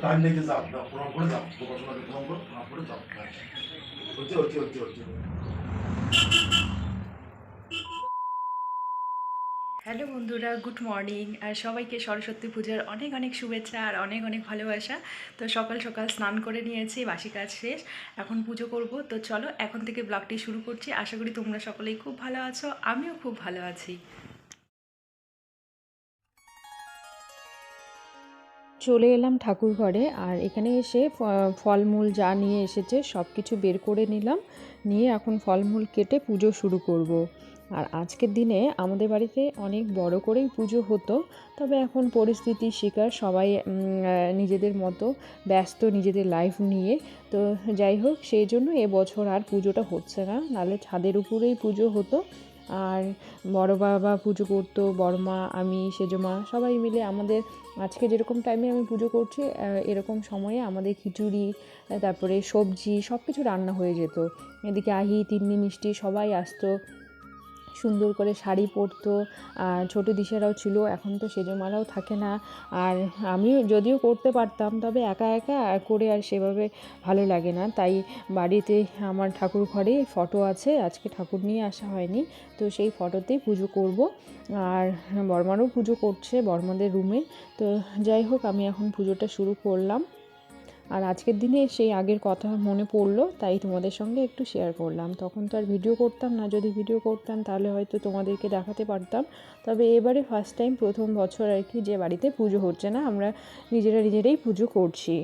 Time লেগে যাও, প্রণাম করে যাও, গোপালকে প্রণাম করো, প্রণাম করে যাও। হচ্ছে হচ্ছে হচ্ছে হচ্ছে। হ্যালো বন্ধুরা, গুড মর্নিং। আর সবাইকে সরস্বতী পূজার অনেক অনেক শুভেচ্ছা আর অনেক অনেক ভালোবাসা। তো সকাল সকাল স্নান করে নিয়েছি, বাসি কাজ শেষ, এখন পুজো করব। তো চলো এখন থেকে ব্লগটি শুরু করছি। আশা করি তোমরা সকলেই খুব ভালো আছো, আমিও খুব ভালো আছি। চলে এলাম ঠাকুর ঘরে, আর এখানে এসে ফলমূল যা নিয়ে এসেছে সব কিছু বের করে নিলাম, নিয়ে এখন ফলমূল কেটে পুজো শুরু করব। আর আজকের দিনে আমাদের বাড়িতে অনেক বড় করেই পুজো হতো, তবে এখন পরিস্থিতির শিকার সবাই নিজেদের মতো ব্যস্ত নিজেদের লাইফ নিয়ে। তো যাই হোক, সেই জন্য এবছর আর পুজোটা হচ্ছে না, নাহলে ছাদের উপরেই পুজো হতো। আর বড় বাবা পুজো করতো, বড় মা, আমি, সেজমা সবাই মিলে আমাদের আজকে যেরকম টাইমে আমি পুজো করছি এরকম সময়ে আমাদের খিচুড়ি, তারপরে সবজি সব কিছু রান্না হয়ে যেত। এদিকে আহি, তিন্নি, মিষ্টি সবাই আসতো, সুন্দর করে শাড়ি পরতো। আর ছোটো দিশারাও ছিল, এখন তো সেজমারাও থাকে না। আর আমি যদিও করতে পারতাম, তবে একা একা করে আর সেভাবে ভালো লাগে না। তাই বাড়িতে আমার ঠাকুর ঘরে ফটো আছে, আজকে ঠাকুর নিয়ে আসা হয়নি, তো সেই ফটোতেই পুজো করব। আর বর্মারও পুজো করছে বর্মাদের রুমে। তো যাই হোক, আমি এখন পুজোটা শুরু করলাম। আর আজকের দিনে সেই আগের কথা মনে পড়লো, তাই তোমাদের সঙ্গে একটু শেয়ার করলাম। তখন তো আর ভিডিও করতাম না, যদি ভিডিও করতাম তাহলে হয়তো তোমাদেরকে দেখাতে পারতাম। তবে এবারে ফার্স্ট টাইম, প্রথম বছর আর কি, যে বাড়িতে পুজো হচ্ছে না, আমরা নিজেরাই পুজো করছি।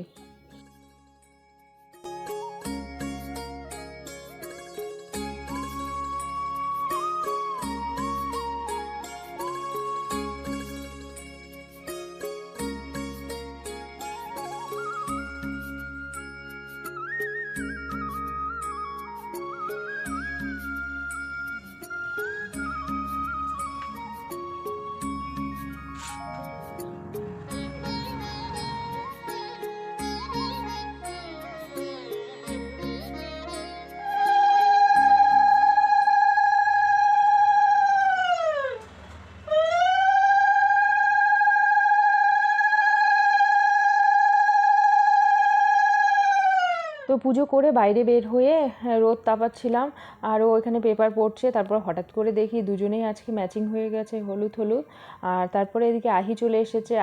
তো পুজো করে বাইরে বের হয়ে রোদ তাপাচ্ছিলাম, আর ও এখানে পেপার পড়ছে। তারপর হঠাৎ করে দেখি দুজনেই আজকে ম্যাচিং হয়ে গেছে, হলুদ হলুদ। আর তারপরে এদিকে আহি চলে এসেছে,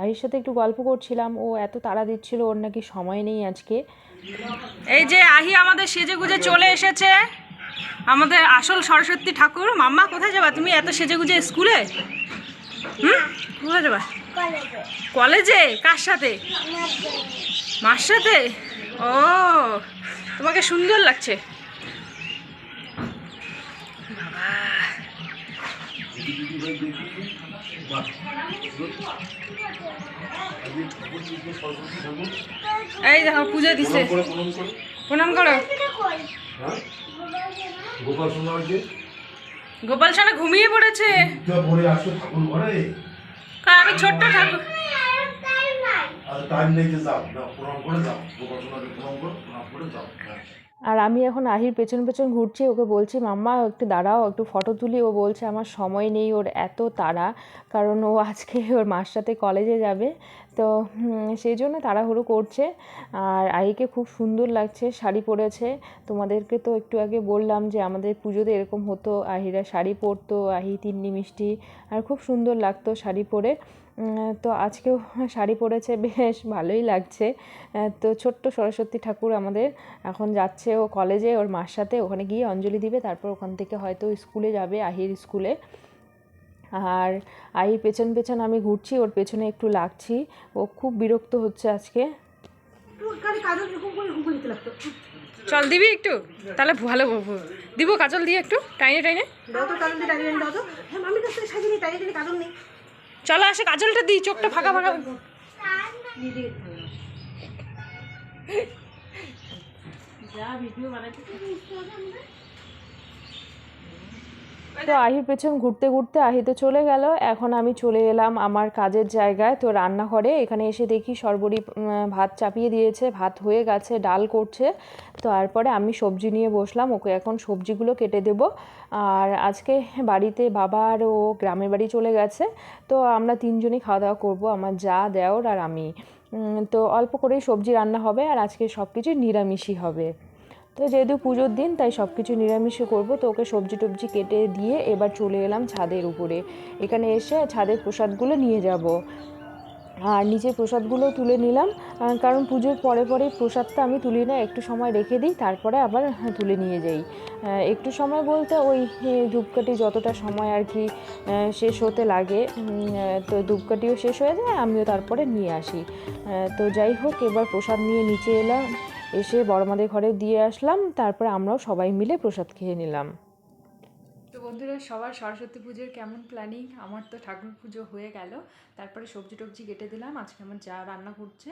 আহির সাথে একটু গল্প করছিলাম। ও এত তাড়া দিচ্ছিল, ওর নাকি সময় নেই আজকে। এই যে আহি আমাদের সেজে গুজে চলে এসেছে, আমাদের আসল সরস্বতী ঠাকুর। মাম্মা কোথায় যাবা তুমি এত সেজে গুজে? স্কুলে? কোথায় যাবা? কলেজে? কার সাথে? মার সাথে? ও, তোমাকে সুন্দর লাগছে বাবা। এই দেখো পুজো দিছে, প্রণাম করো। গোপাল সোনা গোপাল সোনা ঘুমিয়ে পড়েছে। ঠাকুর ঘরে আমি ছোট্ট ঠাকুর। টাইম লেগে যাও, প্রণাম করে যাও, গোপাল সোনাকে প্রণাম করো, প্রণাম করে যাও। আর আমি এখন আহির পেছন পেছন ঘুরছি, ওকে বলছি মাম্মা একটু দাঁড়াও, একটু ফটো তুলি। ও বলছে আমার সময় নেই, ওর এত তাড়া, কারণ ও আজকে ওর মার সাথে কলেজে যাবে। তো সেই জন্য তাড়াহুড়ো করছে। আর আহিকে খুব সুন্দর লাগছে, শাড়ি পরেছে। তোমাদেরকে তো একটু আগে বললাম যে আমাদের পুজোতে এরকম হতো, আহিরা শাড়ি পরতো, আহি, তিন্নি, মিষ্টি, আর খুব সুন্দর লাগতো শাড়ি পরে। তো আজকেও শাড়ি পরেছে, বেশ ভালোই লাগছে। তো ছোট্ট সরস্বতী ঠাকুর আমাদের। এখন যাচ্ছে ও কলেজে ওর মার সাথে, ওখানে গিয়ে অঞ্জলি দিবে, তারপর ওখান থেকে হয়তো স্কুলে যাবে, আহির স্কুলে। আর আহির পেছন পেছন আমি ঘুরছি, ওর পেছনে একটু লাগছি। ও খুব বিরক্ত হচ্ছে আজকে। চল দিবি একটু, তাহলে ভালো দিব। কাজল দিয়ে একটু টাইনে টাইনে চলো, আসে কাজলটা দিই, চোখটা ফাঁকা ফাঁকা। তো আহির পেছন ঘুরতে ঘুরতে আহি তো চলে গেল। এখন আমি চলে এলাম আমার কাজের জায়গায়, তো রান্নাঘরে। এখানে এসে দেখি সর্বরী ভাত চাপিয়ে দিয়েছে, ভাত হয়ে গেছে, ডাল করছে। তো তারপরে আমি সবজি নিয়ে বসলাম, ওকে এখন সবজিগুলো কেটে দেব। আর আজকে বাড়িতে বাবা আর ও গ্রামের বাড়ি চলে গেছে, তো আমরা তিনজনই খাওয়া দাওয়া করবো, আমার যা, দেওর আর আমি। তো অল্প করেই সবজি রান্না হবে আর আজকে সব কিছু নিরামিষই হবে। তো যেহেতু পুজোর দিন তাই সব কিছু নিরামিষই করবো। তো ওকে সবজি টবজি কেটে দিয়ে এবার চলে এলাম ছাদের উপরে। এখানে এসে ছাদের প্রসাদগুলো নিয়ে যাব আর নিচে প্রসাদগুলো তুলে নিলাম, কারণ পুজোর পরে পরেই প্রসাদটা আমি তুলি না, একটু সময় রেখে দিই তারপরে আবার তুলে নিয়ে যাই। একটু সময় বলতে ওই ধূপকাঠি যতটা সময় আর কি শেষ হতে লাগে, তো ধূপকাঠিও শেষ হয়ে যায়, আমিও তারপরে নিয়ে আসি। তো যাই হোক, এবার প্রসাদ নিয়ে নিচে এলাম, এসে বড়মাদের ঘরে দিয়ে আসলাম, তারপরে আমরাও সবাই মিলে প্রসাদ খেয়ে নিলাম। তো বন্ধুরা, সবার সরস্বতী পুজোর কেমন প্ল্যানিং? আমার তো ঠাকুর পুজো হয়ে গেল, তারপরে সবজি টবজি কেটে দিলাম, আজকে আমার যা রান্না করছে।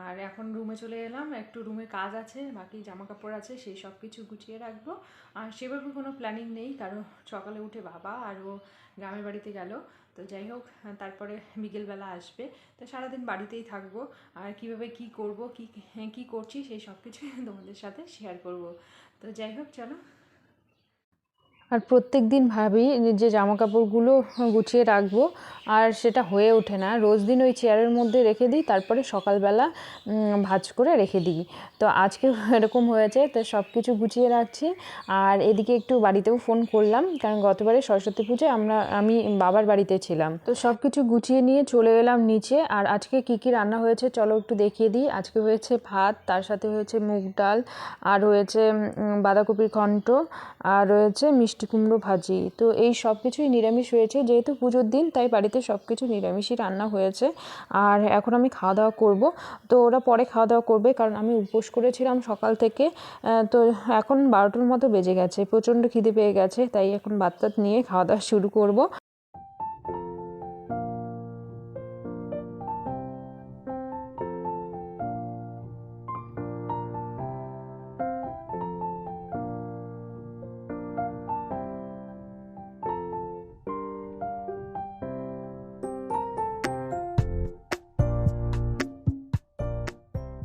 আর এখন রুমে চলে এলাম, একটু রুমে কাজ আছে, বাকি জামা কাপড় আছে, সেই সব কিছু গুছিয়ে রাখবো। আর সেভাবে কোনো প্ল্যানিং নেই, কারণ সকালে উঠে বাবা আর ও গ্রামের বাড়িতে গেল। তো যাই হোক, তারপরে বিকেলবেলা আসবে, তো সারাদিন বাড়িতেই থাকবো। আর কিভাবে কি করব, কি করছি সেই সব কিছুই তোমাদের সাথে শেয়ার করব। তো যাই হোক, চলো। আর প্রত্যেক দিন ভাবি যে জামা কাপড়গুলো গুছিয়ে রাখবো, আর সেটা হয়ে ওঠে না। রোজ দিন ওই চেয়ারের মধ্যে রেখে দিই, তারপরে সকালবেলা ভাঁজ করে রেখে দিই। তো আজকে এরকম হয়েছে, তো সব কিছু গুছিয়ে রাখছি। আর এদিকে একটু বাড়িতেও ফোন করলাম, কারণ গতবারে সরস্বতী পুজোয় আমি বাবার বাড়িতে ছিলাম। তো সব কিছু গুছিয়ে নিয়ে চলে এলাম নিচে। আর আজকে কি কি রান্না হয়েছে চলো একটু দেখিয়ে দিই। আজকে হয়েছে ভাত, তার সাথে হয়েছে মুগ ডাল, আর হয়েছে বাঁধাকপির ঘন্ট, আর রয়েছে মিষ্টি কুমড়ো ভাজি। তো এই সব কিছুই নিরামিষ হয়েছে, যেহেতু পুজোর দিন তাই বাড়িতে সব কিছু নিরামিষই রান্না হয়েছে। আর এখন আমি খাওয়া দাওয়া করব। তো ওরা পরে খাওয়া দাওয়া করবে, কারণ আমি উপোস করেছিলাম সকাল থেকে। তো এখন 12টোর মতো বেজে গেছে, প্রচণ্ড খিদে পেয়ে গেছে, তাই এখন ভাত নিয়ে খাওয়া দাওয়া শুরু করব।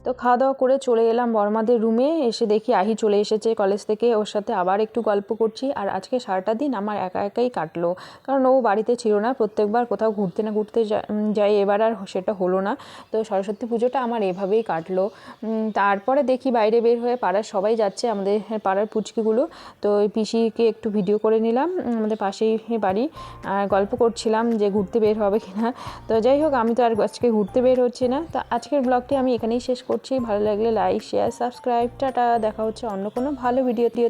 তো খাওয়া দাওয়া করে চলে এলাম বড়মাদের রুমে। এসে দেখি আহি চলে এসেছে কলেজ থেকে, ওর সাথে আবার একটু গল্প করছি। আর আজকে সারাটা দিন আমার একা একাই কাটলো, কারণ ও বাড়িতে ছিল না। প্রত্যেকবার কোথাও ঘুরতে না ঘুরতে যাই, এবার আর সেটা হলো না। তো সরস্বতী পুজোটা আমার এভাবেই কাটলো। তারপরে দেখি বাইরে বের হয়ে পাড়ার সবাই যাচ্ছে, আমাদের পাড়ার পুচকিগুলো। তো ওই পিসিকে একটু ভিডিও করে নিলাম, আমাদের পাশেই বাড়ি। আর গল্প করছিলাম যে ঘুরতে বের হবে কিনা। তো যাই হোক, আমি তো আর আজকে ঘুরতে বের হচ্ছি না। তো আজকের ব্লগটি আমি এখানেই শেষ করছি। ভালো লাগলে লাইক, শেয়ার, সাবস্ক্রাইব। টাটা, দেখা হচ্ছে অন্য কোনো ভালো ভিডিও দিয়ে।